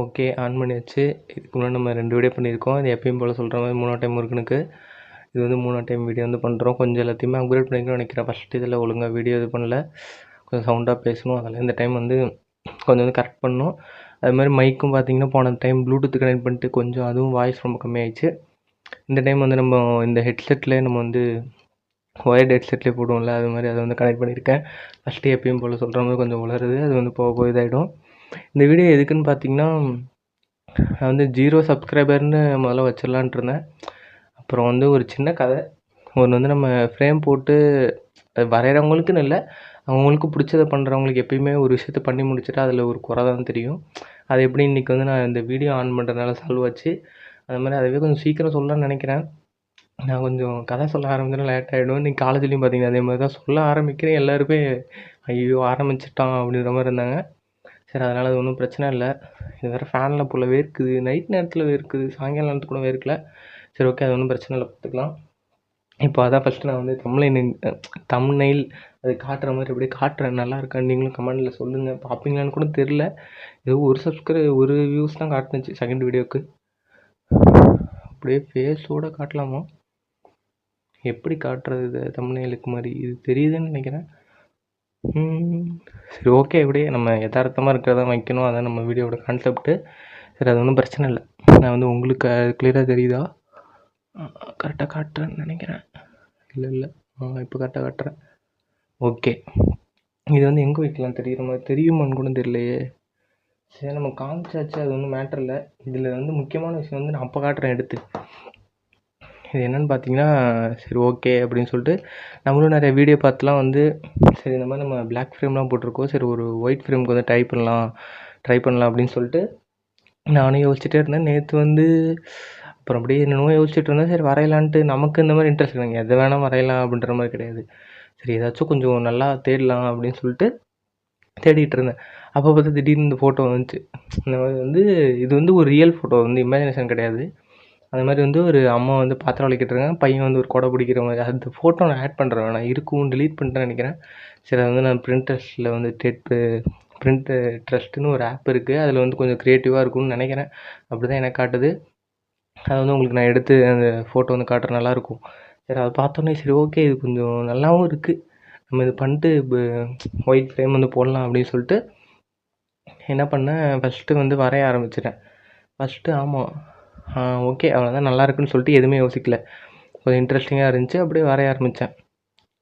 Okay. On பண்ணியாச்சு. இதுக்கு முன்னாடி நம்ம 2 வீடியோ பண்ணியிருக்கோம். இது எப்பயும் போல் சொல்கிற மாதிரி 3ஆவது டைம் முருகனுக்கு. இது வந்து 3ஆவது டைம் வீடியோ வந்து பண்ணுறோம். கொஞ்சம் எல்லாத்தையுமே அப்கிரேட் பண்ணிக்கணும்னு நினைக்கிறேன். ஃபஸ்ட்டு இதில் ஒழுங்காக வீடியோ இது பண்ணல. கொஞ்சம் சவுண்டாக பேசணும். அதனால் இந்த டைம் வந்து கொஞ்சம் வந்து கரெக்ட் பண்ணணும். அது மாதிரி மைக்கும் பார்த்தீங்கன்னா போன டைம் ப்ளூடூத் கனெக்ட் பண்ணிட்டு கொஞ்சம் அதுவும் வாய்ஸ் ரொம்ப கம்மியாயிடுச்சு. இந்த டைம் வந்து நம்ம இந்த ஹெட்செட்லேயே நம்ம வந்து ஒயர்டு ஹெட்செட்லேயே போடுவோம்ல, அது மாதிரி அதை வந்து கனெக்ட் பண்ணியிருக்கேன். ஃபஸ்ட்டு எப்பயும் போல் சொல்கிற மாதிரி கொஞ்சம் உளருது. அது வந்து போக போக இதாகிடும். இந்த வீடியோ எதுக்குன்னு பார்த்தீங்கன்னா, நான் வந்து 0 சப்ஸ்கிரைபர்னு முதல்ல வச்சிடலான்ட்டு இருந்தேன். அப்புறம் வந்து ஒரு சின்ன கதை ஒன்று வந்து நம்ம ஃப்ரேம் போட்டு வரைகிறவங்களுக்குன்னு இல்லை, அவங்களுக்கு பிடிச்சத பண்ணுறவங்களுக்கு எப்பயுமே ஒரு விஷயத்த பண்ணி முடிச்சுட்டா அதில் ஒரு குறை தான் தெரியும். அது எப்படி இன்றைக்கி வந்து நான் இந்த வீடியோ ஆன் பண்ணுறதுனால சால்வ் ஆச்சு. அது மாதிரி அதுவே கொஞ்சம் சீக்கிரம் சொல்லலாம்னு நினைக்கிறேன். நான் கொஞ்சம் கதை சொல்ல ஆரம்பிச்சேன்னா லேட் ஆகிடும். இன்றைக்கி காலேஜ்லேயும் பார்த்தீங்கன்னா அதே மாதிரி தான் சொல்ல ஆரம்பிக்கிறேன். எல்லாருமே ஐயோ ஆரம்பிச்சிட்டான் அப்படின்ற மாதிரி இருந்தாங்க. சரி, அதனால் அது ஒன்றும் பிரச்சனை இல்லை. இது வேறு ஃபேனில் போல் வேர்க்குது, நைட் நேரத்தில் வேர்க்குது, சாயங்காலம் நேரத்துக்கு கூட வேர்க்கல. சரி, ஓகே, அது ஒன்றும் பிரச்சனை இல்லை, பார்த்துக்கலாம். இப்போ அதான் ஃபஸ்ட்டு நான் வந்து தம்ப்நெயில் அது காட்டுற மாதிரி அப்படியே காட்டுறேன். நல்லா இருக்கான்னு நீங்களும் கமெண்டில் சொல்லுங்கள். பார்ப்பீங்களான்னு கூட தெரில. ஏதோ ஒரு வியூஸ் தான் காட்டுனுச்சு செகண்ட் வீடியோவுக்கு. அப்படியே ஃபேஸோடு காட்டலாமா? எப்படி காட்டுறது இது தம்ப்நெயிலுக்கு மாதிரி? இது தெரியுதுன்னு நினைக்கிறேன். சரி, ஓகே, இப்படியே நம்ம யதார்த்தமாக இருக்கிறதா வைக்கணும். அதான் நம்ம வீடியோவோட கான்செப்ட்டு. சரி, அது ஒன்றும் பிரச்சனை இல்லை. நான் வந்து உங்களுக்கு கிளியராக தெரியுதா? கரெக்டாக காட்டுறேன்னு நினைக்கிறேன். இல்லை, இப்போ கரெக்டாக காட்டுறேன். ஓகே, இது வந்து எங்கே வைக்கலாம் தெரியுற மாதிரி தெரியுமான்னு கூட தெரியலையே. சரி, நம்ம காமிச்சாச்சு, அது ஒன்றும் மேட்டர் இல்லை. இதில் வந்து முக்கியமான விஷயம் வந்து நான் அப்போ காட்டுறேன் எடுத்து. இது என்னென்னு பார்த்தீங்கன்னா, சரி, ஓகே அப்படின்னு சொல்லிட்டு நம்மளும் நிறைய வீடியோ பார்த்துலாம் வந்து சரி இந்த மாதிரி நம்ம பிளாக் ஃப்ரேம்லாம் போட்டிருக்கோம். சரி, ஒரு ஒயிட் ஃப்ரேமுக்கு வந்து ட்ரை பண்ணலாம் அப்படின்னு சொல்லிட்டு நானும் யோசிச்சுட்டே இருந்தேன். நேற்று வந்து அப்புறம் அப்படியே என்னென்னமோ யோசிச்சுட்டு இருந்தேன். சரி, வரையலான்ட்டு நமக்கு இந்த மாதிரி இன்ட்ரெஸ்ட் இல்லைங்க. எதை வேணால் வரையலாம் அப்படின்ற மாதிரி கிடையாது. சரி, ஏதாச்சும் கொஞ்சம் நல்லா தேடலாம் அப்படின்னு சொல்லிட்டு தேடிகிட்டு இருந்தேன். அப்போ பார்த்தா திடீர்னு இந்த ஃபோட்டோ வந்துச்சு. இந்த மாதிரி வந்து இது வந்து ஒரு ரியல் ஃபோட்டோ, வந்து இமேஜினேஷன் கிடையாது. அது மாதிரி வந்து ஒரு அம்மா வந்து பாத்திரம் விளக்கிட்டு இருக்காங்க, பையன் வந்து ஒரு குடை பிடிக்கிற மாதிரி. அந்த ஃபோட்டோ நான் ஆட் பண்ணுறேன், நான் இருக்கும் டிலீட் பண்ணிட்டேன்னு நினைக்கிறேன். சரி, அது வந்து நான் பிரிண்டர்ஸில் வந்து ட்ரஸ்ட்டுன்னு ஒரு ஆப் இருக்குது. அதில் வந்து கொஞ்சம் க்ரியேட்டிவாக இருக்கும்னு நினைக்கிறேன். அப்படி தான் எனக்கு காட்டுது. அதை வந்து உங்களுக்கு நான் எடுத்து அந்த ஃபோட்டோ வந்து காட்டுறேன், நல்லாயிருக்கும். சரி, அதை பார்த்தோன்னே சரி, ஓகே, இது கொஞ்சம் நல்லாவும் இருக்குது, நம்ம இது பண்ணிட்டு ஒயிட் ஃப்ரேம் வந்து போடலாம் அப்படின்னு சொல்லிட்டு என்ன பண்ணேன், ஃபஸ்ட்டு வந்து வரைய ஆரம்பிச்சிட்டேன். ஆமாம், ஓகே, அவ்வளோதான், நல்லா இருக்குன்னு சொல்லிட்டு எதுவுமே யோசிக்கல. கொஞ்சம் இன்ட்ரெஸ்டிங்காக இருந்துச்சு, அப்படியே வரைய ஆரம்பித்தேன்.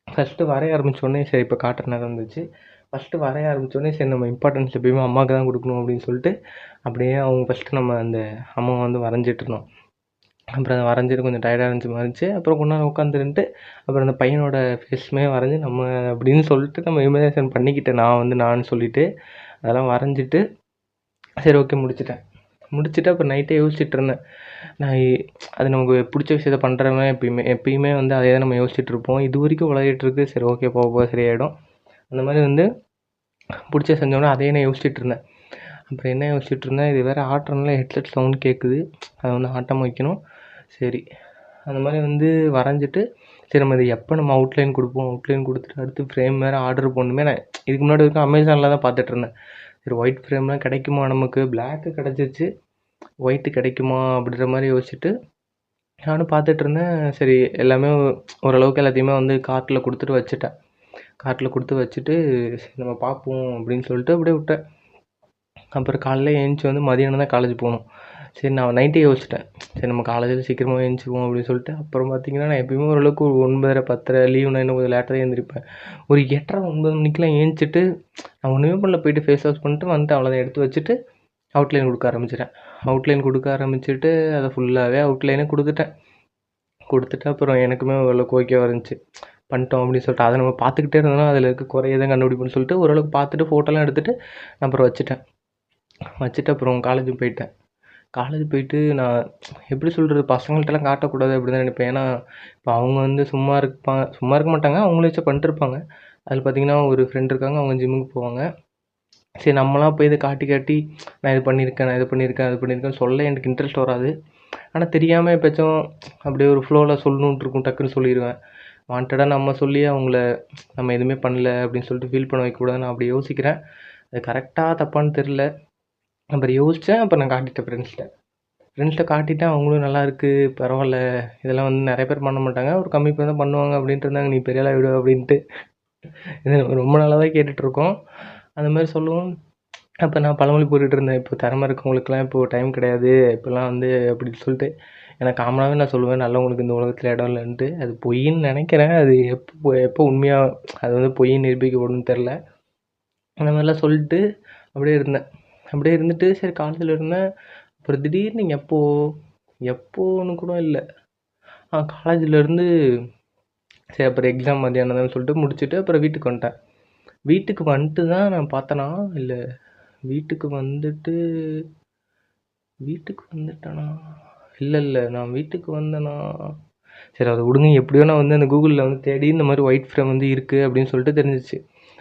ஃபஸ்ட்டு வரைய ஆரம்பித்தோடனே சரி, இப்போ காட்டுற நேரம் இருந்துச்சு. ஃபஸ்ட்டு வரைய ஆரம்பித்தோடனே சரி, நம்ம இம்பார்ட்டன்ஸ் எப்பயுமே அம்மாவுக்கு தான் கொடுக்கணும் அப்படின்னு சொல்லிட்டு அப்படியே அவங்க ஃபஸ்ட்டு நம்ம அந்த அம்மாவை வந்து வரைஞ்சிட்ருந்தோம். அப்புறம் அதை வரைஞ்சிட்டு கொஞ்சம் டயர்டாக இருந்துச்சு மாதிரி இருந்துச்சு. அப்புறம் கொஞ்ச நேரம் உட்காந்துருந்துட்டு அப்புறம் அந்த பையனோட ஃபேஸுமே வரைஞ்சி நம்ம அப்படின்னு சொல்லிட்டு நம்ம இமேஜினேஷன் பண்ணிக்கிட்டேன். நான் சொல்லிவிட்டு அதெல்லாம் வரைஞ்சிட்டு சரி, ஓகே, முடிச்சுட்டு அப்புறம் நைட்டே யோசிச்சுட்டு இருந்தேன். அது நமக்கு பிடிச்ச விஷயத்த பண்ணுறவங்க எப்பயுமே வந்து அதே தான் நம்ம யோசிச்சுட்டு இருப்போம். இது வரைக்கும் உலகிட்டுருக்கு. சரி, ஓகே, போக போக சரியாயிடும். அந்த மாதிரி வந்து பிடிச்ச செஞ்சோன்னே அதையே நான் யோசிச்சுட்டு இருந்தேன். அப்புறம் என்ன யோசிச்சுட்டு இருந்தேன், இது வேறு ஆட்டுறதுனால ஹெட்செட் சவுண்ட் கேட்குது, அதை வந்து ஆட்டாமல் வைக்கணும். சரி, அந்த மாதிரி வந்து வரைஞ்சிட்டு சரி, நம்ம இது எப்போ நம்ம அவுட்லைன் கொடுத்துட்டு அடுத்து ஃப்ரேம் வேறு ஆர்டர் போடணுமே. நான் இதுக்கு முன்னாடி வரைக்கும் அமேசானில் தான் பார்த்துட்ருந்தேன். சரி, ஒயிட் ஃப்ரேம்லாம் கிடைக்குமா நமக்கு? பிளாக்கு கிடச்சிச்சு, ஒயிட்டு கிடைக்குமா அப்படின்ற மாதிரி யோசிச்சுட்டு நானும் பார்த்துட்ருந்தேன். சரி, எல்லாமே ஓரளவுக்கு எல்லாத்தையுமே வந்து கார்ட்டில் கொடுத்துட்டு வச்சுட்டு சரி நம்ம பார்ப்போம் அப்படின்னு சொல்லிட்டு அப்படியே விட்டேன். அப்புறம் காலையில் எழுந்துச்சி வந்து மதியானம் தான் காலேஜ் போகணும். சரி, நான் நைட்டே யோசிச்சிட்டேன், சரி நம்ம காலேஜில் சீக்கிரமாக எழுந்திரிச்சிருவோம் அப்படின்னு சொல்லிட்டு. அப்புறம் பார்த்தீங்கன்னா நான் எப்பயுமே ஓரளவுக்கு ஒரு 9:30 10:30 லீவுனா இன்னும் கொஞ்சம் லேட்டாக தான் எழுந்திரிப்பேன். ஒரு 8:30 9 மணிக்கெலாம் எழுந்திரிச்சிட்டு நான் ஒன்றுமே பண்ணல, போயிட்டு ஃபேஸ் வாஷ் பண்ணிட்டு வந்துட்டு அவ்வளோதான், எடுத்து வச்சுட்டு அவுட்லைன் கொடுக்க ஆரம்பிச்சுட்டு அதை ஃபுல்லாகவே அவுட்லைனே கொடுத்துட்டு அப்புறம் எனக்குமே ஓரளவுக்கு ஓகேவாக இருந்துச்சு, பண்ணிட்டோம் அப்படின்னு சொல்லிட்டு. அதை நம்ம பார்த்துக்கிட்டே இருந்தோம்னா அதில் இருக்க குறைய தான் கண்டுபிடிப்போம்னு சொல்லிட்டு ஓரளவுக்கு பார்த்துட்டு ஃபோட்டோலாம் எடுத்துகிட்டு அப்புறம் வச்சுட்டு அப்புறம் காலேஜ் போயிட்டு நான் எப்படி சொல்கிறது, பசங்கள்ட்டலாம் காட்டக்கூடாது அப்படி தான் நினைப்பேன். ஏன்னா இப்போ அவங்க வந்து சும்மா இருக்க மாட்டாங்க, அவங்களே வச்சு பண்ணிட்டுருப்பாங்க. அதில் பார்த்திங்கன்னா ஒரு ஃப்ரெண்ட் இருக்காங்க, அவங்க ஜிம்முக்கு போவாங்க. சரி, நம்மளாம் போய் இதை காட்டி நான் இது பண்ணியிருக்கேன் சொல்ல எனக்கு இன்ட்ரெஸ்ட் வராது. ஆனால் தெரியாமல் எப்போயாச்சும் அப்படியே ஒரு ஃப்ளோவில் சொல்லணுன்ட்டு இருக்கும், டக்குன்னு சொல்லிடுவேன். வாண்டடாக நம்ம சொல்லி அவங்கள நம்ம எதுவுமே பண்ணல அப்படின்னு சொல்லிட்டு ஃபீல் பண்ண வைக்கக்கூடாதுன்னு நான் அப்படி யோசிக்கிறேன். அது கரெக்டாக தப்பான்னு தெரில. அப்புறம் யோசித்தேன். அப்புறம் நான் காட்டிட்டேன் ஃப்ரெண்ட்ஸ்கிட்ட காட்டிட்டேன். அவங்களும் நல்லா இருக்குது, பரவாயில்ல, இதெல்லாம் வந்து நிறைய பேர் பண்ண மாட்டாங்க, ஒரு கம்மி பேர் தான் பண்ணுவாங்க அப்படின்ட்டு இருந்தாங்க. நீ பெரிய ஆளா விடு அப்படின்ட்டு. இது ரொம்ப நாளாக தான் கேட்டுட்ருக்கோம். அந்த மாதிரி சொல்லுவோம். அப்போ நான் பழமொழி போட்டுட்டு இருந்தேன், இப்போ திறமை இருக்கவங்களுக்குலாம் இப்போது டைம் கிடையாது இப்போல்லாம் வந்து அப்படின்னு சொல்லிட்டு. எனக்கு காமனாகவே நான் சொல்லுவேன், நல்லவங்களுக்கு இந்த உலகத்தில் இடம் இல்லைன்ட்டு. அது பொய்ன்னு நினைக்கிறேன். அது எப்போ எப்போ உண்மையாக அது வந்து பொய்ன்னு நிரூபிக்கப்படும்னு தெரில. அந்த மாதிரிலாம் சொல்லிட்டு அப்படியே இருந்தேன். அப்படியே இருந்துட்டு சரி காலேஜில் இருந்தேன். அப்புறம் திடீர்னு எப்போன்னு கூட இல்லை, காலேஜிலேருந்து சரி அப்புறம் எக்ஸாம் மதியானம் தான் சொல்லிட்டு முடிச்சுட்டு அப்புறம் வீட்டுக்கு வந்துட்டேன். வீட்டுக்கு வந்துட்டு தான் நான் பார்த்தேனா, இல்லை வீட்டுக்கு வந்துட்டேனா, இல்லை நான் வீட்டுக்கு வந்தேனா, சரி அதை விடுங்க. எப்படியோ நான் வந்து அந்த கூகுளில் வந்து தேடி இந்த மாதிரி ஒயிட் ஃப்ரேம் வந்து இருக்குது அப்படின்னு சொல்லிட்டு தெரிஞ்சிச்சு.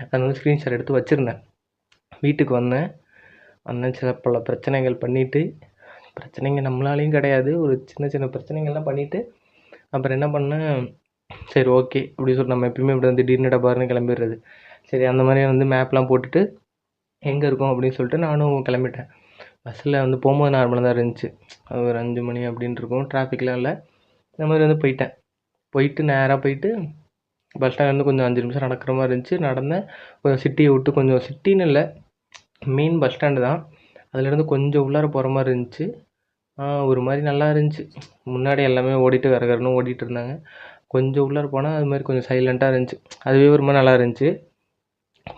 அதை வந்து ஸ்க்ரீன்ஷாட் எடுத்து வச்சுருந்தேன். வீட்டுக்கு வந்தேன். சில பல பிரச்சனைகள் பண்ணிவிட்டு, பிரச்சனைங்க நம்மளாலையும் கிடையாது, ஒரு சின்ன சின்ன பிரச்சனைகள்லாம் பண்ணிவிட்டு அப்புறம் என்ன பண்ணேன், சரி ஓகே அப்படி சொல்லிட்டு நம்ம எப்பயுமே இப்படி வந்து திடீர்னு டபார்னு கிளம்பிடுறது. சரி அந்த மாதிரி வந்து மேப்லாம் போட்டுட்டு எங்கே இருக்கோம் அப்படின்னு சொல்லிட்டு நானும் கிளம்பிட்டேன். பஸ்ஸில் வந்து போகும்போது நார்மலாக தான் இருந்துச்சு. அது ஒரு 5 மணி அப்படின்ட்டு இருக்கும், டிராஃபிக்லாம் இல்லை. இந்த மாதிரி வந்து போயிட்டு நேராக போயிட்டு பஸ் ஸ்டாண்ட்லேருந்து கொஞ்சம் 5 நிமிஷம் நடக்கிற மாதிரி இருந்துச்சு. நடந்தேன். கொஞ்சம் சிட்டியை விட்டு, கொஞ்சம் சிட்டின்னு இல்லை, மெயின் பஸ் ஸ்டாண்டு தான், அதுலேருந்து கொஞ்சம் உள்ளார போகிற மாதிரி இருந்துச்சு. ஒரு மாதிரி நல்லா இருந்துச்சு. முன்னாடி எல்லாமே ஓடிட்டு கரகரன்னு ஓடிட்டு இருந்தாங்க. கொஞ்சம் உள்ளார போனால் அது மாதிரி கொஞ்சம் சைலண்ட்டாக இருந்துச்சு. அதுவே ஒரு மாதிரி நல்லா இருந்துச்சு.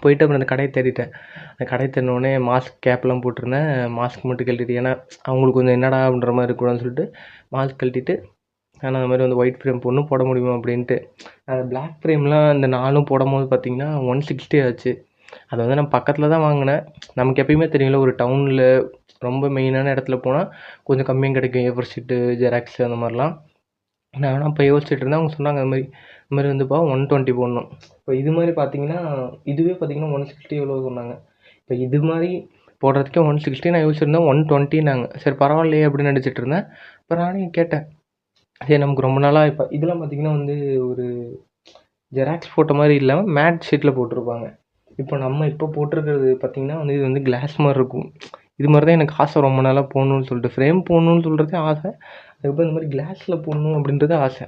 போயிட்டு அப்புறம் அந்த கடையை தேடிட்டேன். அந்த கடையை தேடினோடனே மாஸ்க் கேப்லாம் போட்டிருந்தேன். மாஸ்க் மட்டும் கழட்டிட்டு, ஏன்னா அவங்களுக்கு கொஞ்சம் என்னடா அப்படின்ற மாதிரி இருக்கக்கூடாதுன்னு சொல்லிட்டு மாஸ்க் கழட்டிட்டு, ஆனால் அந்த மாதிரி வந்து ஒயிட் ஃப்ரேம் பொண்ணும் போட முடியுமா அப்படின்ட்டு. அந்த பிளாக் ஃப்ரேம்லாம் இந்த நானும் போடும்போது பார்த்தீங்கன்னா 160 ஆச்சு. அதை வந்து நான் பக்கத்தில் தான் வாங்கினேன். நமக்கு எப்பயுமே தெரியும்ல, ஒரு டவுனில் ரொம்ப மெயினான இடத்துல போனால் கொஞ்சம் கம்மியாக கிடைக்கும், ஏஃபோர் ஷீட்டு, ஜெராக்ஸு அந்த மாதிரிலாம். நான் அப்போ யோசிச்சுட்டு இருந்தேன். அவங்க சொன்னாங்க இந்த மாதிரி வந்துப்பா 120 போடணும். இப்போ இது மாதிரி பார்த்தீங்கன்னா, இதுவே பார்த்தீங்கன்னா 160 எவ்வளோ சொன்னாங்க. இப்போ இது மாதிரி போடுறதுக்கே 160, நான் யோசிச்சிருந்தேன் 120நாங்க. சரி பரவாயில்லையே அப்படின்னு நினச்சிட்டு இருந்தேன். அப்புறம் நானே கேட்டேன், சரி நமக்கு ரொம்ப நாளாக இப்போ இதெல்லாம் பார்த்தீங்கன்னா வந்து ஒரு ஜெராக்ஸ் ஃபோட்டோ மாதிரி இல்லாமல் மேட் ஷீட்டில் போட்டிருப்பாங்க. இப்போ நம்ம இப்போ போட்டிருக்கிறது பார்த்தீங்கன்னா வந்து இது வந்து கிளாஸ் மாதிரி இருக்கும். இது மாதிரி தான் எனக்கு ஆசை, ரொம்ப நாளாக போடணும்னு சொல்லிட்டு. ஃப்ரேம் போடணும்னு சொல்கிறதே ஆசை, அதுக்கப்புறம் இந்த மாதிரி கிளாஸில் போடணும் அப்படின்றது ஆசை.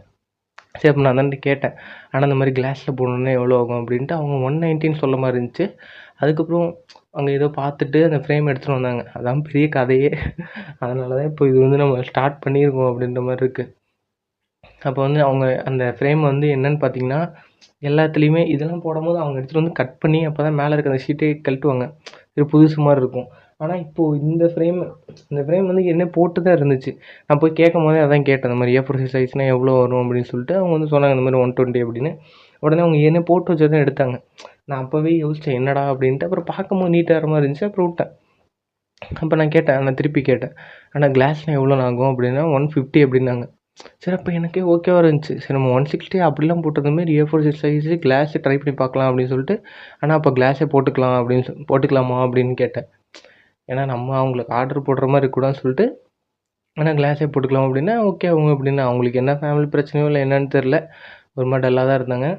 சரி அப்போ நான் அதான்ட்டு கேட்டேன், ஆனால் இந்த மாதிரி கிளாஸில் போடணுன்னா எவ்வளோ ஆகும் அப்படின்ட்டு. அவங்க 190 சொல்ல மாதிரி இருந்துச்சு. அதுக்கப்புறம் அங்கே ஏதோ பார்த்துட்டு அந்த ஃப்ரேம் எடுத்துகிட்டு வந்தாங்க. அதான் பெரிய கதையே. அதனால தான் இப்போ இது வந்து நம்ம ஸ்டார்ட் பண்ணியிருக்கோம் அப்படின்ற மாதிரி இருக்குது. அப்போ வந்து அவங்க அந்த ஃப்ரேம் வந்து என்னென்னு பார்த்தீங்கன்னா, எல்லாத்துலேயுமே இதெல்லாம் போடும்போது அவங்க எடுத்துகிட்டு வந்து கட் பண்ணி அப்போ தான் மேலே இருக்க அந்த ஷீட்டே கழட்டுவாங்க. இது புதுசு மாதிரி இருக்கும். ஆனால் இப்போது இந்த ஃப்ரேம் வந்து ஏற்கனவே போட்டு தான் இருந்துச்சு. நான் போய் கேட்கும்போதே அதான் கேட்டேன், இந்த மாதிரி A4 சைஸ்னால் எவ்வளோ வரும் அப்படின்னு சொல்லிட்டு. அவங்க வந்து சொன்னாங்க இந்த மாதிரி 120 அப்படின்னு. உடனே அவங்க ஏற்கனவே போட்டு வச்சது தான் எடுத்தாங்க. நான் அப்போவே யோசித்தேன் என்னடா அப்படின்ட்டு. அப்புறம் பார்க்கும்போது நீட்டாக வர மாதிரி இருந்துச்சு, அப்புறம் விட்டேன். அப்போ நான் கேட்டேன், நான் திருப்பி கேட்டேன், ஆனால் கிளாஸ்லாம் எவ்வளோண்ணா ஆகும் அப்படின்னா 150 அப்படின்னாங்க. சரி அப்போ எனக்கே ஓகேவா இருந்துச்சு. சரி நம்ம 160 அப்படிலாம் போட்டது மாரி A4 சைஸு கிளாஸு ட்ரை பண்ணி பார்க்கலாம் அப்படின்னு சொல்லிட்டு. ஆனால் அப்போ கிளாஸே போட்டுக்கலாம் அப்படின்னு போட்டுக்கலாமா அப்படின்னு கேட்டேன். ஏன்னா நம்ம அவங்களுக்கு ஆர்டர் போடுற மாதிரி இருக்கக்கூடாதுன்னு சொல்லிட்டு, ஆனால் கிளாஸே போட்டுக்கலாம் அப்படின்னா ஓகே அவங்க அப்படின்னா. அவங்களுக்கு என்ன ஃபேமிலி பிரச்சனையோ இல்லை என்னன்னு தெரில, ஒரு மாதிரி டல்லாக தான் இருந்தாங்க.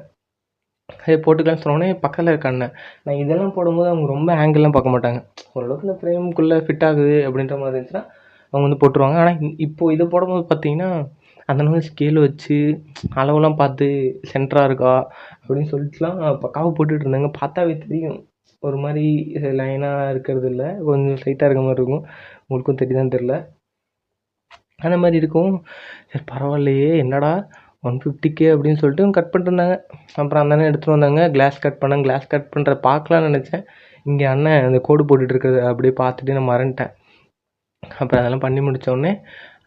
சரி போட்டுக்கலாம்னு சொன்னோடனே பக்கத்தில் இருக்க அண்ணன், நான் இதெல்லாம் போடும்போது அவங்க ரொம்ப ஆங்கிள்லாம் பார்க்க மாட்டாங்க. ஓரளவுக்கு இந்த ஃப்ரேமுக்குள்ளே ஃபிட் ஆகுது அப்படின்ற மாதிரி இருந்துச்சுன்னா அவங்க வந்து போட்டுருவாங்க. ஆனால் இப்போது இதை போடும்போது பார்த்தீங்கன்னா, அந்த மாதிரி ஸ்கேல் வச்சு அளவெல்லாம் பார்த்து சென்டராக இருக்கா அப்படின்னு சொல்லிட்டுலாம் பக்காவாக போட்டுட்டு இருந்தாங்க. பார்த்தாவே தெரியும், ஒரு மாதிரி லைனாக இருக்கிறது இல்லை, கொஞ்சம் ஸ்ட்ரைட்டாக இருக்க மாதிரி இருக்கும். உங்களுக்கும் தெரியுதான்னு தெரில. அந்த மாதிரி இருக்கும். சரி பரவாயில்லையே என்னடா 150K அப்படின்னு சொல்லிட்டு கட் பண்ணிட்டுருந்தாங்க. அப்புறம் அந்த அண்ணன் எடுத்துகிட்டு வந்தாங்க, கிளாஸ் கட் பண்ணேன். கிளாஸ் கட் பண்ணுறத பார்க்கலான்னு நினச்சேன். இங்கே அண்ணன் அந்த கோடு போட்டுட்டு இருக்கிறத அப்படியே பார்த்துட்டு நான் மறந்துட்டேன். அப்புறம் அதெல்லாம் பண்ணி முடித்தோடனே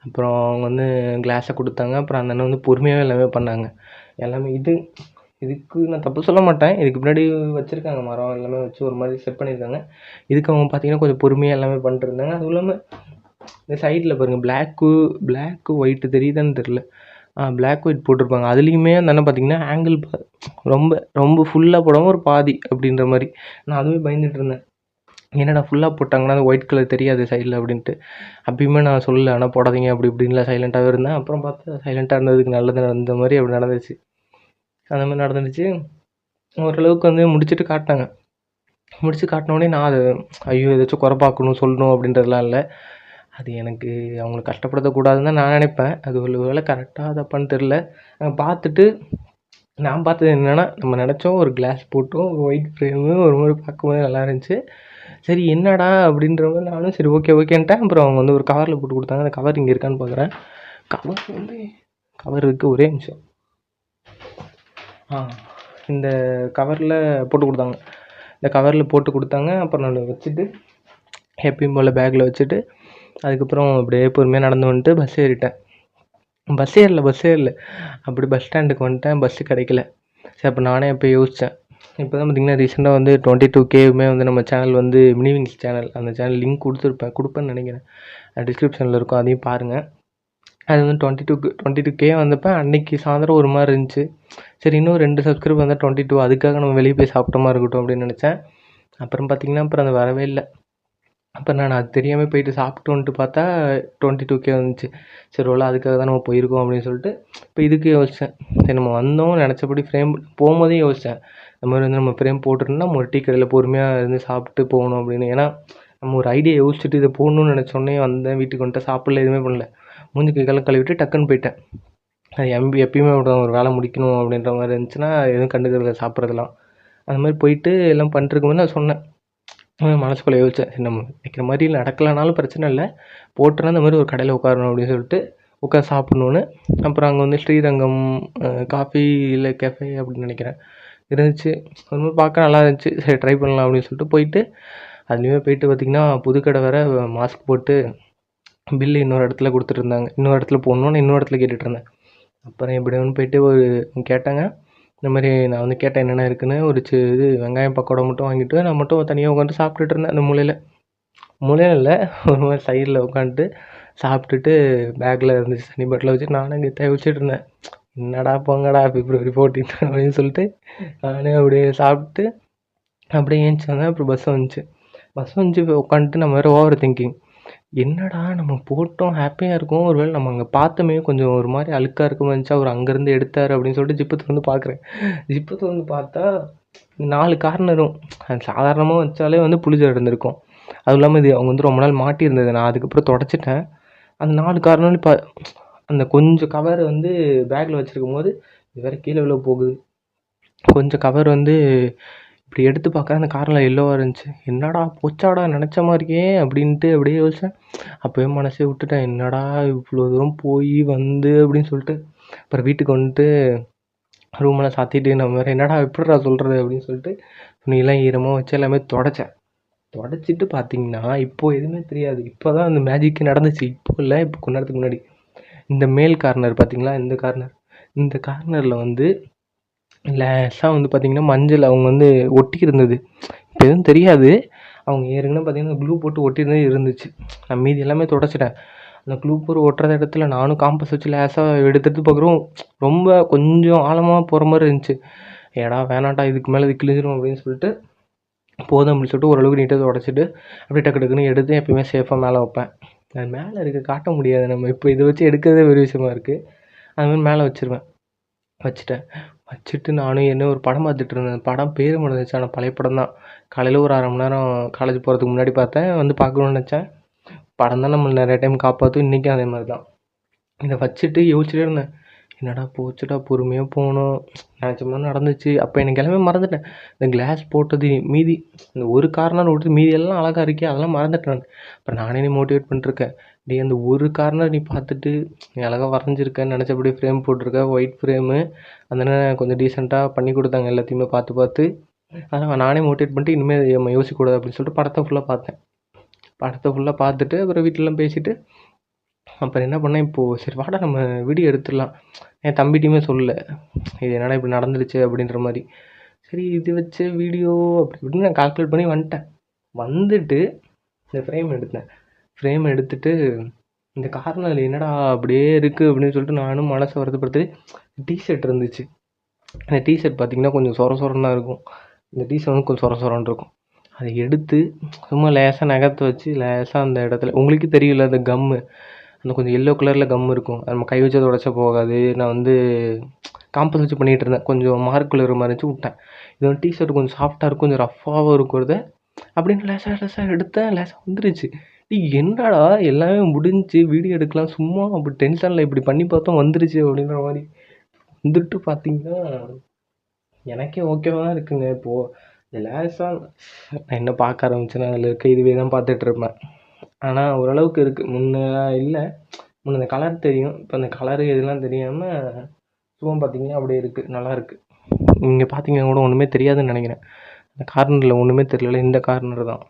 அப்புறம் அவங்க வந்து கிளாஸை கொடுத்தாங்க. அப்புறம் அந்த அண்ணன் வந்து பொறுமையாகவே எல்லாமே பண்ணாங்க. எல்லாமே இதுக்கு நான் தப்பு சொல்ல மாட்டேன். இதுக்கு முன்னாடி வச்சுருக்காங்க மரம் எல்லாமே வச்சு ஒரு மாதிரி செட் பண்ணியிருக்காங்க. இதுக்கு அவங்க பார்த்தீங்கன்னா கொஞ்சம் பொறுமையாக எல்லாமே பண்ணிட்டு இருந்தாங்க. அதுவும் இல்லாமல் இந்த சைடில் பாருங்கள், பிளாக்கு ஒயிட்டு தெரியுதான்னு தெரில, பிளாக் ஒயிட் போட்டிருப்பாங்க. அதுலேயுமே அந்த அண்ணன் பார்த்தீங்கன்னா ஆங்கிள் ரொம்ப ரொம்ப ஃபுல்லாக போடாமல் ஒரு பாதி அப்படின்ற மாதிரி. நான் அதுவே பயந்துட்டு இருந்தேன், என்னடா ஃபுல்லாக போட்டாங்கன்னா அது ஒயிட் கலர் தெரியாது சைடில் அப்படின்ட்டு. அப்பயுமே நான் சொல்லலை, ஆனால் போடாதீங்க அப்படி இப்படின்லாம் சைலண்ட்டாகவே இருந்தேன். அப்புறம் பார்த்தா சைலண்ட்டாக இருந்ததுக்கு நல்லது நடந்த மாதிரி அப்படி நடந்துச்சு. அந்த மாதிரி நடந்துச்சு. ஓரளவுக்கு வந்து முடிச்சுட்டு காட்டினாங்க. முடிச்சு காட்டினோடனே நான் அது ஐயோ ஏதாச்சும் குறை பார்க்கணும் சொல்லணும் அப்படின்றதுலாம் இல்லை. அது எனக்கு அவங்கள கஷ்டப்படுத்தக்கூடாதுன்னு தான் நான் நினைப்பேன். அது ஒரு வேளை கரெக்டாக தப்பான்னு தெரில. பார்த்துட்டு நான் பார்த்தது என்னென்னா, நம்ம நினச்சோம் ஒரு கிளாஸ் போட்டோம், ஒரு ஒயிட் ஃப்ரேமு ஒரு மாதிரி பார்க்கும்போது நல்லா இருந்துச்சு. சரி என்னடா அப்படின்ற மாதிரி நானும் சரி ஓகே ஓகேன்ட்டேன். அப்புறம் அவங்க வந்து ஒரு கவரில் போட்டு கொடுத்தாங்க. அந்த கவர் இங்கே இருக்கான்னு பார்க்குறேன். கவர் வந்து கவர் இருக்குது, ஒரே நிமிஷம். இந்த கவரில் போட்டு கொடுத்தாங்க. இந்த கவரில் போட்டு கொடுத்தாங்க. அப்புறம் நான் வச்சுட்டு எப்பயும் போல் பேக்கில் வச்சுட்டு அதுக்கப்புறம் அப்படியே பொறுமையாக நடந்து வந்துட்டு பஸ் ஏறிட்டேன். பஸ் ஏறல அப்படி பஸ் ஸ்டாண்டுக்கு வந்துட்டேன். பஸ்ஸு கிடைக்கல. சரி அப்போ நானே இப்போ யோசித்தேன். இப்போ தான் பார்த்திங்கன்னா ரீசெண்டாக வந்து 22Kவுமே வந்து நம்ம சேனல் வந்து மினிவிங்ஸ் சேனல், அந்த சேனல் லிங்க் கொடுப்பேன்னு நினைக்கிறேன். டிஸ்கிரிப்ஷனில் இருக்கும், அதையும் பாருங்கள். அது வந்து 22K வந்தப்போ அன்றைக்கி சாயந்தரம் ஒரு மாதிரி இருந்துச்சு. சரி இன்னும் 2 சப்ஸ்கிரைப் வந்தால் 22, அதுக்காக நம்ம வெளியே போய் சாப்பிட்ட மாதிரி இருக்கட்டும் அப்படின்னு நினச்சேன். அப்புறம் பார்த்திங்கன்னா அப்புறம் அது வரவே இல்லை. அப்போ நான் அது தெரியாமல் போயிட்டு சாப்பிட்டு வந்துட்டு பார்த்தா 22K வந்துச்சு. சரி ஓல அதுக்காக தான் நம்ம போயிருக்கோம் அப்படின்னு சொல்லிட்டு இப்போ இதுக்கு யோசித்தேன். சரி நம்ம வந்தோம் நினச்சபடி ஃப்ரேம் போகும்போதே யோசித்தேன். இந்த மாதிரி வந்து நம்ம ஃப்ரேம் போட்டுருந்தா நம்ம ஒரு டீ கடையில் பொறுமையாக இருந்து சாப்பிட்டு போகணும் அப்படின்னு. ஏன்னா நம்ம ஒரு ஐடியா யோசிச்சுட்டு இதை போடணும்னு நினச்சோடனே வந்தேன், வீட்டுக்கு வந்துட்டு சாப்பிடல, எதுவுமே பண்ணல. மூஞ்சி கைக்காலம் கழுவிட்டு டக்குன்னு போயிட்டேன். அது எப்பயுமே ஒரு வேலை முடிக்கணும் அப்படின்ற மாதிரி இருந்துச்சுன்னா எதுவும் கண்டுக்கிறதில்ல சாப்பிட்றதுலாம். அந்த மாதிரி போயிட்டு எல்லாம் பண்ணிட்டுருக்கும்போது நான் சொன்னேன். மனசுக்குள்ளே யோசித்தேன், சரி நம்ம நினைக்கிற மாதிரி நடக்கலைனாலும் பிரச்சனை இல்லை, போட்டோன்னா இந்த மாதிரி ஒரு கடையில் உட்காரணும் அப்படின்னு சொல்லிட்டு உட்காந்து சாப்பிட்ணுன்னு. அப்புறம் அங்கே வந்து ஸ்ரீரங்கம் காஃபி இல்லை கேஃபே அப்படின்னு நினைக்கிறேன் இருந்துச்சு. ஒரு மாதிரி பார்க்க நல்லா இருந்துச்சு. சரி ட்ரை பண்ணலாம் அப்படின்னு சொல்லிட்டு போயிட்டு அதுலேயுமே போயிட்டு பார்த்திங்கன்னா புதுக்கடை வேறு மாஸ்க் போட்டு பில்லு இன்னொரு இடத்துல கொடுத்துட்ருந்தாங்க. இன்னொரு இடத்துல போடணுன்னு இன்னொரு இடத்துல கேட்டுட்ருந்தேன். அப்புறம் எப்படியோன்னு போயிட்டு ஒரு கேட்டாங்க. இந்த மாதிரி நான் வந்து கேட்டேன் என்னென்ன இருக்குன்னு. ஒரு இது வெங்காயம் பக்கோடா மட்டும் வாங்கிட்டு நான் மட்டும் தனியாக உட்காந்துட்டு சாப்பிட்டுட்டு இருந்தேன். அந்த மூலையில் இல்லை, ஒரு மாதிரி சைடில் உட்காந்துட்டு சாப்பிட்டுட்டு பேக்கில் இருந்துச்சு தனி பாட்டில் வச்சு நானும் இங்கே தவிச்சிட்டு இருந்தேன். என்னடா போங்கடா February 14 அப்படின்னு சொல்லிட்டு நானே அப்படியே சாப்பிட்டு அப்படியே ஏஞ்சி வந்தேன். அப்புறம் பஸ் வந்துச்சு உட்காந்துட்டு நம்ம வேறு ஓவர் திங்கிங். என்னடா நம்ம போட்டோம் ஹாப்பியாக இருக்கும், ஒரு வேளை நம்ம அங்கே பார்த்தோமே கொஞ்சம் ஒரு மாதிரி அழுக்காக இருக்குமா இருந்துச்சா, அவர் அங்கேருந்து எடுத்தார் அப்படின்னு சொல்லிட்டு ஜிப்பு திறந்து பார்க்குறேன். ஜிப்பு திறந்து பார்த்தா 4 கார்னரும் சாதாரணமாக வச்சாலே வந்து புளிஜ இருந்திருக்கும். அதுவும் இல்லாமல் இது அவங்க வந்து ரொம்ப நாள் மாட்டியிருந்தது. நான் அதுக்கப்புறம் தொடச்சிட்டேன். அந்த 4 கார்னரும் இப்போ அந்த கொஞ்சம் கவர் வந்து பேக்கில் வச்சுருக்கும் போது இது வேறு கீழே விழ போகுது. கொஞ்சம் கவர் வந்து இப்படி எடுத்து பார்க்குறேன், அந்த காரில் எல்லோவாக இருந்துச்சு. என்னடா போச்சாடா நினச்ச மாதிரியே அப்படின்ட்டு அப்படியே யோசித்தேன். அப்போயே மனசே விட்டுட்டேன். என்னடா இவ்வளோ தூரம் போய் வந்து அப்படின்னு சொல்லிட்டு அப்புறம் வீட்டுக்கு வந்துட்டு ரூமெல்லாம் சாத்திட்டு நம்ம வேறு என்னடா எப்படிடா சொல்கிறது அப்படின்னு சொல்லிட்டு துணியெல்லாம் ஈரமாக வச்சு எல்லாமே தொடச்சிட்டு பார்த்தீங்கன்னா இப்போது எதுவுமே தெரியாது. இப்போ தான் அந்த மேஜிக்கு நடந்துச்சு. இப்போ இல்லை, இப்போ கொஞ்ச நேரத்துக்கு முன்னாடி இந்த மேல் கார்னர் பார்த்தீங்களா, இந்த கார்னரில் வந்து லேசாக வந்து பார்த்திங்கன்னா மஞ்சள் அவங்க வந்து ஒட்டியிருந்தது. இப்போ எதுவும் தெரியாது. அவங்க ஏற்கனவே பார்த்திங்கன்னா க்ளூ போட்டு ஒட்டியிருந்தே இருந்துச்சு. நான் மீதி எல்லாமே தொடச்சிட்டேன். அந்த க்ளூ போட்டு ஒட்டுற இடத்துல நானும் காம்பஸ் வச்சு லேசாக எடுத்து பார்க்குறோம். ரொம்ப கொஞ்சம் ஆழமாக போகிற மாதிரி இருந்துச்சு. ஏடா வேணாண்டா இதுக்கு மேலே இது கிழிஞ்சிரும் அப்படின்னு சொல்லிட்டு போதும் அப்படின்னு சொல்லிட்டு ஓரளவுக்கு நீட்டாக தொடச்சிட்டு அப்படியே டக்கு டக்குன்னு எடுத்து எப்பயுமே சேஃபாக மேலே வைப்பேன். அது மேலே இருக்க காட்ட முடியாது. நம்ம இப்போ இதை வச்சு எடுக்கிறதே ஒரு விஷயமா இருக்குது. அதுமாதிரி மேலே வச்சுருவேன். வச்சுட்டு நானும் என்ன ஒரு படம் பார்த்துட்டு இருந்தேன். படம் பேர் மறந்துச்சு, ஆனால் பழைய படம் தான். காலையில் ஒரு 1/2 மணி நேரம் காலேஜ் போகிறதுக்கு முன்னாடி பார்த்தேன். வந்து பார்க்கணுன்னு நினச்சேன். படம் தான் நம்மளை நிறைய டைம் காப்பாற்றும். இன்றைக்கும் அதே மாதிரி தான். இதை வச்சுட்டு யோசிச்சுட்டே இருந்தேன். என்னடா போச்சுடா, பொறுமையாக போகணும், நினச்ச மாதிரி நடந்துச்சு. அப்போ எனக்கு எல்லாமே மறந்துட்டேன். இந்த கிளாஸ் போட்டது மீதி இந்த ஒரு கார்னர் விட்டு மீதி எல்லாம் அழகாக இருக்கே, அதெல்லாம் மறந்துட்டேன். அப்புறம் நானே மோட்டிவேட் பண்ணிட்டுருக்கேன். டேய் அந்த ஒரு கார்னர் நீ பார்த்துட்டு நீ அழகாக வரைஞ்சிருக்கேன்னு நினச்சபடி ஃப்ரேம் போட்டிருக்க, ஒயிட் ஃப்ரேமு. அதனால் கொஞ்சம் டீசெண்டாக பண்ணி கொடுத்தாங்க எல்லாத்தையுமே பார்த்து. அதனால் நானே மோட்டிவேட் பண்ணிட்டு இனிமேல் நம்ம யோசிக்கக்கூடாது அப்படின்னு சொல்லிட்டு படத்தை ஃபுல்லாக பார்த்துட்டு அப்புறம் வீட்டிலலாம் பேசிவிட்டு அப்புறம் என்ன பண்ணேன், இப்போது சரி வாடா நம்ம வீடியோ எடுத்துடலாம். என் தம்பிகிட்டையுமே சொல்லல, இது என்னடா இப்படி நடந்துருச்சு அப்படின்ற மாதிரி. சரி இது வச்சு வீடியோ அப்படி இப்படின்னு நான் கால்குலேட் பண்ணி வந்துட்டு இந்த ஃப்ரேம் எடுத்துட்டு இந்த கார்னரில் என்னடா அப்படியே இருக்குது அப்படின்னு சொல்லிட்டு நானும் மனசை வருத்தப்படுத்திட்டு டிஷர்ட் இருந்துச்சு. அந்த டிஷர்ட் பார்த்திங்கன்னா கொஞ்சம் சொரன்னு தான் இருக்கும். இந்த டிஷர்ட் வந்து கொஞ்சம் சொரன்னு இருக்கும். அதை எடுத்து சும்மா லேசாக நகத்தை வச்சு லேசாக அந்த இடத்துல உங்களுக்கே தெரியல அந்த கம்மு, அந்த கொஞ்சம் எல்லோ கலரில் கம் இருக்கும். நம்ம கை வச்சு உடச்சா போகாது. நான் வந்து காம்பஸ் வச்சு பண்ணிகிட்டு இருந்தேன். கொஞ்சம் மார்க் விழுகிற மாதிரி இருந்துச்சு விட்டேன். இது வந்து டிஷர்ட் கொஞ்சம் சாஃப்ட்டாக இருக்கும், கொஞ்சம் ரஃப்பாகவும் இருக்கிறத அப்படின்னு லேசாக எடுத்தேன். லேசாக வந்துருச்சு. என்னடா எல்லாமே முடிஞ்சு வீடியோ எடுக்கலாம், சும்மா அப்படி டென்ஷனில் இப்படி பண்ணி பார்த்தோம் வந்துருச்சு அப்படின்ற மாதிரி வந்துட்டு பார்த்தீங்கன்னா எனக்கே ஓகேவா தான் இருக்குங்க. இப்போது லேசாக நான் என்ன பார்க்க ஆரம்பிச்சேன்னா அதில் இருக்க இதுவே தான் பார்த்துட்டு இருப்பேன். ஆனால் ஓரளவுக்கு இருக்குது. முன்னே இல்லை, முன்ன அந்த கலர் தெரியும். இப்போ அந்த கலரு இதெல்லாம் தெரியாமல் சும்மா பார்த்தீங்கன்னா அப்படியே இருக்குது, நல்லாயிருக்கு. நீங்கள் பார்த்தீங்கன்னா கூட ஒன்றுமே தெரியாதுன்னு நினைக்கிறேன். அந்த கார்னரில் ஒன்றுமே தெரியல, இந்த கார்னர் தான்.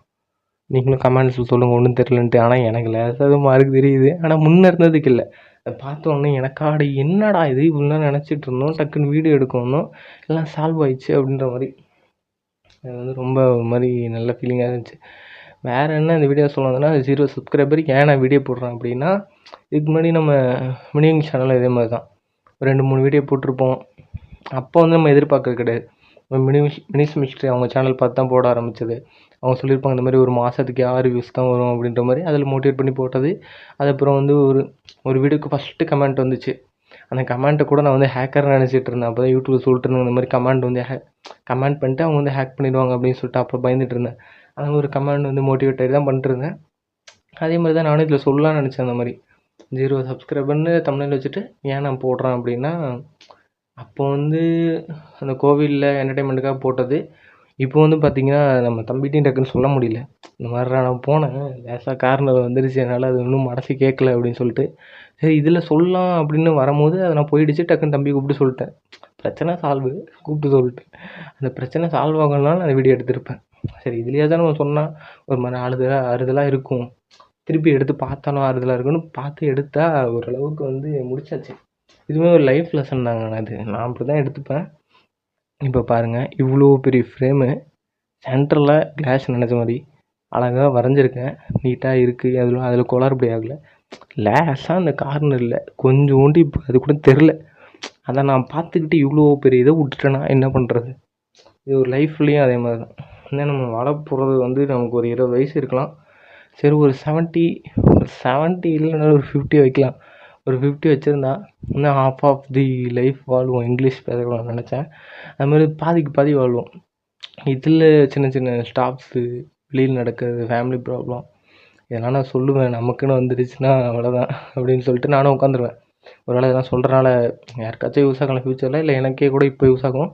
நீங்களும் கமெண்ட்ஸில் சொல்லுங்கள் ஒன்றும் தெரிலன்ட்டு. ஆனால் எனக்கு லேசாக மார்க் தெரியுது, ஆனால் முன்னே இருந்ததுக்கு இல்லை. அதை பார்த்த உடனே எனக்காட என்னடா இது இவ்வளோ நேரம் நினச்சிட்டு இருந்தோம், டக்குன்னு வீடியோ எடுக்கணும், எல்லாம் சால்வ் ஆயிடுச்சு அப்படின்ற மாதிரி. அது வந்து ரொம்ப ஒரு மாதிரி நல்ல ஃபீலிங்காக இருந்துச்சு. வேறு என்ன இந்த வீடியோ சொல்லணும்னா, 0 சப்ஸ்கிரைபருக்கு ஏன் நான் வீடியோ போடுறேன் அப்படின்னா, இதுக்கு முன்னாடி நம்ம மினிங் சேனலில் இதே மாதிரி தான் 2-3 வீடியோ போட்டிருப்போம். அப்போ வந்து நம்ம எதிர்பார்க்கறது கிடையாது. மினிஸ் மிஸ்ட்ரி அவங்க சேனல் பார்த்து தான் போட ஆரம்பித்தது. அவங்க சொல்லியிருப்பாங்க இந்த மாதிரி ஒரு மாதத்துக்கு 6 வியூஸ் தான் வரும் அப்படின்ற மாதிரி, அதில் மோட்டிவேட் பண்ணி போட்டது. அதுக்கப்புறம் வந்து ஒரு வீடியோக்கு ஃபஸ்ட்டு கமெண்ட் வந்துச்சு. அந்த கமெண்ட்டை கூட நான் வந்து ஹேக்கர்னு நினச்சிட்டு இருந்தேன். அப்போ தான் யூடியூப்ல சொல்லிட்டு இருந்தேன் இந்த மாதிரி கமெண்ட் வந்து கமெண்ட் பண்ணிட்டு அவங்க வந்து ஹேக் பண்ணிடுவாங்க அப்படின்னு சொல்லிட்டு அப்போ பயந்துட்டு இருந்தேன். அந்த ஒரு கமெண்ட் வந்து மோட்டிவேட் ஆகி தான் பண்ணிட்டு இருந்தேன். அதே மாதிரி தான் நானும் இதில் சொல்லலாம்னு நினச்சேன். அந்த மாதிரி 0 சப்ஸ்கிரைபர்னு தமிழில் வச்சுட்டு ஏன் நான் போடுறேன் அப்படின்னா, அப்போ வந்து அந்த கோவிலில் என்டர்டெயின்மெண்ட்டுக்காக போட்டது. இப்போ வந்து பார்த்திங்கன்னா நம்ம தம்பிட்டையும் டக்குன்னு சொல்ல முடியல. இந்த மாதிரிடா நான் போனேன், லேசாக கார்னர் வந்துருச்சு, என்னால் அது இன்னும் மனசு கேட்கல அப்படின்னு சொல்லிட்டு, சரி இதில் சொல்லலாம் அப்படின்னு வரும்போது அதை நான் போயிடுச்சு. டக்குன்னு தம்பி கூப்பிட்டு சொல்லிட்டேன், பிரச்சனை சால்வு கூப்பிட்டு சொல்லிட்டேன். அந்த பிரச்சனை சால்வ் ஆகணும்னாலும் அந்த வீடியோ எடுத்திருப்பேன். சரி இதுலேயே தான் நம்ம சொன்னால் ஒரு மாதிரி ஆறுதலாக இருக்கும், திருப்பி எடுத்து பார்த்தாலும் ஆறுதலாக இருக்குன்னு பார்த்து எடுத்தால் ஓரளவுக்கு வந்து முடிச்சாச்சு. இதுவுமே ஒரு லைஃப் லெசன் தாங்க. நான் அப்படி தான் எடுத்துப்பேன். இப்போ பாருங்கள், இவ்வளோ பெரிய ஃப்ரேமு சென்டரில் கிளாஸ் நினச்ச மாதிரி அழகாக வரைஞ்சிருக்கேன், நீட்டாக இருக்குது. அதில் குளறுபடி ஆகலை. லேசாக அந்த கார்னரில் கொஞ்சோண்டு இப்போ அது கூட தெரில. அதை நான் பார்த்துக்கிட்டு இவ்வளோ பெரிய இதை விட்டுட்டேன்னா என்ன பண்ணுறது? இது ஒரு லைஃப்லேயும் அதே மாதிரி தான். இன்னும் நம்ம வாழ போகிறது வந்து நமக்கு ஒரு 20 வயசு இருக்கலாம். சரி ஒரு 70 இல்லைன்னா ஒரு 50 வைக்கலாம். ஒரு 50 வச்சுருந்தா இன்னும் ஹாஃப் ஆஃப் தி லைஃப் வாழ்வோம். இங்கிலீஷ் பேசக்கூடாதுன்னு நினச்சேன். அதுமாதிரி பாதிக்கு பாதி வாழ்வோம். இதில் சின்ன சின்ன ஸ்டாப்ஸு, வெளியில் நடக்கிறது, ஃபேமிலி ப்ராப்ளம், இதெல்லாம் நான் சொல்லுவேன். நமக்குன்னு வந்துடுச்சுன்னா அவ்வளோதான் அப்படின்னு சொல்லிட்டு நானும் உட்காந்துருவேன். ஒரு வேளை இதெல்லாம் சொல்கிறனால யாருக்காச்சும் யூஸ் ஆகலாம் ஃப்யூச்சரில், இல்லை எனக்கே கூட இப்போ யூஸ் ஆகும்.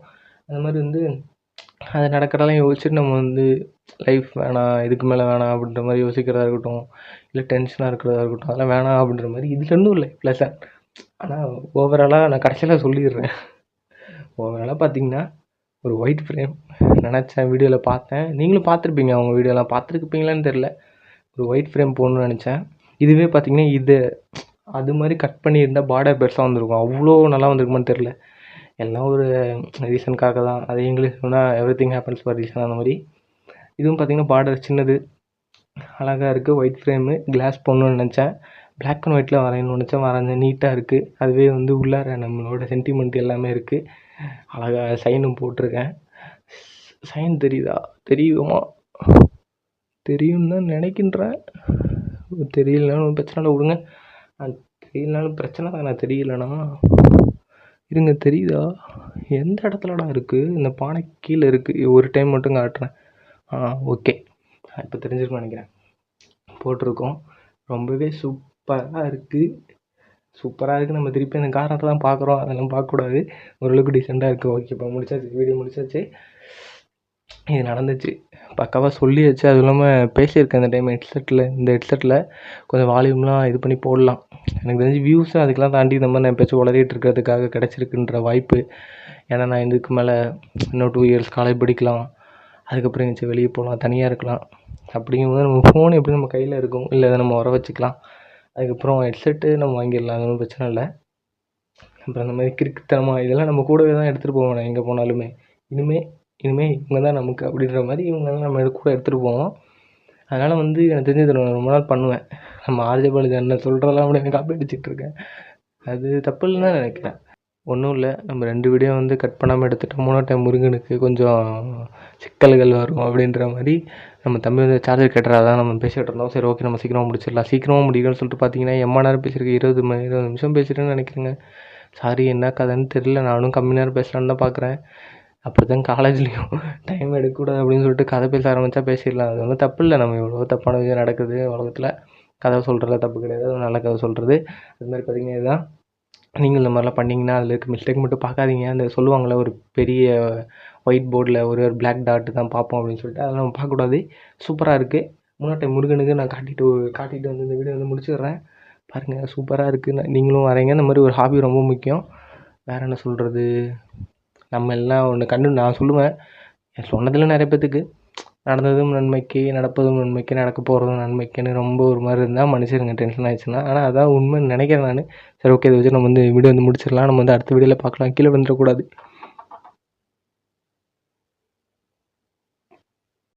அது மாதிரி வந்து அது நடக்கிறதெல்லாம் யோசிச்சுட்டு நம்ம வந்து லைஃப் வேணாம், இதுக்கு மேலே வேணாம் அப்படின்ற மாதிரி யோசிக்கிறதா இருக்கட்டும், இல்லை டென்ஷனாக இருக்கிறதா இருக்கட்டும், அதெல்லாம் வேணாம் அப்படின்ற மாதிரி இதுலேருந்தும் இல்லை ப்ளஸன். ஆனால் ஓவராலாக நான் கடைசியில் சொல்லிடுறேன். ஓவராலாக பார்த்தீங்கன்னா ஒரு ஒயிட் ஃப்ரேம் நினச்சேன், வீடியோவில் பார்த்தேன். நீங்களும் பார்த்துருப்பீங்க, அவங்க வீடியோலாம் பார்த்துருப்பீங்களான்னு தெரில. ஒரு ஒயிட் ஃப்ரேம் போடணும்னு நினச்சேன். இதுவே பார்த்தீங்கன்னா அது மாதிரி கட் பண்ணியிருந்தால் பார்டர் பெருசாக வந்திருக்கும். அவ்வளோ நல்லா வந்திருக்குமான்னு தெரில. எல்லாம் ஒரு ரீசனுக்காக தான். அது இங்கிலீஷ் சொன்னால் எவ்ரிதிங் ஹேப்பன்ஸ் ஃபார் ரீசன். அந்த மாதிரி இதுவும் பார்த்திங்கன்னா பார்டர் சின்னது, அழகாக இருக்குது. ஒயிட் ஃப்ரேமு, கிளாஸ் போடணுன்னு நினச்சேன். பிளாக் அண்ட் ஒயிட்டில் வரையணும்னு நினச்சேன், வரைஞ்சேன். நீட்டாக இருக்குது. அதுவே வந்து உள்ளார நம்மளோட சென்டிமெண்ட் எல்லாமே இருக்குது. அழகாக சைனும் போட்டிருக்கேன். சைன் தெரியுதா? தெரியுமா? தெரியும்னு தான் நினைக்கின்றேன். தெரியலனாலும் பிரச்சனை இல்லை, விடுங்க. தெரியலனாலும் பிரச்சனை தான். நான் தெரியலனா இருங்க, தெரியுதா? எந்த இடத்துலடா இருக்குது? இந்த பானை கீழே இருக்குது. ஒரு டைம் மட்டும் காட்டுறேன். ஓகே, இப்போ தெரிஞ்சிருக்குன்னு நினைக்கிறேன். போட்டிருக்கோம். ரொம்பவே சூப்பராக இருக்குது. நம்ம திருப்பி அந்த காரணத்தை தான் பார்க்குறோம். அதெல்லாம் பார்க்கக்கூடாது. ஓரளவுக்கு டீசெண்டாக இருக்குது. ஓகே, இப்போ முடிச்சாச்சு, வீடியோ முடிச்சாச்சு. இது நடந்துச்சு, பக்காவாக சொல்லியாச்சு. அதுவும் இல்லாமல் பேசியிருக்கேன் இந்த டைம் ஹெட்செட்டில் கொஞ்சம் வால்யூம்லாம் இது பண்ணி போடலாம். எனக்கு தெரிஞ்சு வியூஸு அதுக்கெலாம் தாண்டி இந்த மாதிரி நான் பேச்சு உளறிட்டு இருக்கிறதுக்காக கிடச்சிருக்குன்ற வாய்ப்பு. ஏன்னா நான் இதுக்கு மேலே இன்னும் 2 இயர்ஸ் காலேஜ் படிக்கலாம், அதுக்கப்புறம் எங்கேயாச்சும் வெளியே போகலாம், தனியாக இருக்கலாம். அப்படிங்கும்போது நம்ம ஃபோன் எப்படி நம்ம கையில் இருக்கும், இல்லை அதை நம்ம வச்சுக்கலாம். அதுக்கப்புறம் ஹெட்செட்டு நம்ம வாங்கிடலாம், அது ஒன்றும் பிரச்சனை இல்லை. அப்புறம் அந்த மாதிரி கிறுக்குத்தனமாக இதெல்லாம் நம்ம கூடவே தான் எடுத்துகிட்டு போவோம். நான் எங்கே போனாலுமே இனிமேல் இவங்க தான் நமக்கு அப்படின்ற மாதிரி இவங்க தான் நம்ம கூட எடுத்துகிட்டு போவோம். அதனால் வந்து எனக்கு தெரிஞ்சு நான் ரொம்ப நாள் பண்ணுவேன். நம்ம ஆர்ஜே பாலாஜி என்ன சொல்கிறதெல்லாம் அப்படி எனக்கு காப்பி அடிச்சிட்ருக்கேன். அது தப்பு இல்லைன்னு தான் நினைக்கிறேன். ஒன்றும் இல்லை, நம்ம 2 வீடியோ வந்து கட் பண்ணாமல் எடுத்துகிட்டோம். 3 டைம் முருகனுக்கு கொஞ்சம் சிக்கல்கள் வரும் அப்படின்ற மாதிரி நம்ம தம்பி வந்து சார்ஜர் கேட்டுறாரு. அதான் நம்ம பேசிகிட்டு இருந்தோம். சரி ஓகே, நம்ம சீக்கிரமாக முடிச்சிடலாம். சீக்கிரமாக முடிக்கணும்னு சொல்லிட்டு பார்த்தீங்கன்னா எம்மா நேரம் பேசியிருக்கேன், 20 நிமிஷம் பேசிட்டேன்னு நினைக்கிறேங்க. சாரி என்ன கதைன்னு தெரியல. நானும் கம்மி நேரம் பேசலான்னு தான் பார்க்குறேன். அப்படி தான் காலேஜ்லேயும் டைம் எடுக்கக்கூடாது அப்படின்னு சொல்லிட்டு கதை பேச ஆரம்பித்தா பேசிடலாம். அது ஒன்றும் தப்பு இல்லை. நம்ம எவ்வளோ தப்பான விஷயம் நடக்குது உலகத்தில். கதை சொல்கிறதுல தப்பு கிடையாது. அது நல்ல கதை சொல்கிறது. அது மாதிரி பார்த்தீங்கன்னா இதுதான். நீங்கள் இந்த மாதிரிலாம் பண்ணிங்கன்னா அதில் இருக்க மிஸ்டேக் மட்டும் பார்க்காதீங்க. அந்த சொல்லுவாங்கள்ல ஒரு பெரிய ஒயிட் போர்டில் ஒரு பிளாக் டாட் தான் பார்ப்போம் அப்படின்னு சொல்லிட்டு அதெல்லாம் நம்ம பார்க்கக்கூடாது. சூப்பராக இருக்குது. முன்னாட்டை முருகனுக்கு நான் காட்டிட்டு வந்து இந்த வீடியோ வந்து முடிச்சிடுறேன். பாருங்கள் சூப்பராக இருக்குது. நீங்களும் வரைங்க. இந்த மாதிரி ஒரு ஹாபி ரொம்ப முக்கியம். வேறு என்ன சொல்கிறது? நம்ம எல்லாம் ஒன்று நான் சொல்லுவேன். சொன்னதில் நிறைய பேத்துக்கு நடந்ததும் நன்மைக்கு, நடப்பதும் நன்மைக்கு, நடக்க போகிறதும் நன்மைக்குன்னு ரொம்ப ஒரு மாதிரி இருந்தால் மன்னிச்சிடுங்க டென்ஷன் ஆகிடுச்சுன்னா. ஆனால் அதான் உண்மைன்னு நினைக்கிறேன் நான். சரி ஓகே. இதை வச்சு நம்ம வந்து வீடியோ வந்து முடிச்சிடலாம். நம்ம வந்து அடுத்த வீடியோவில் பார்க்கலாம். கீழே வந்துடக்கூடாது.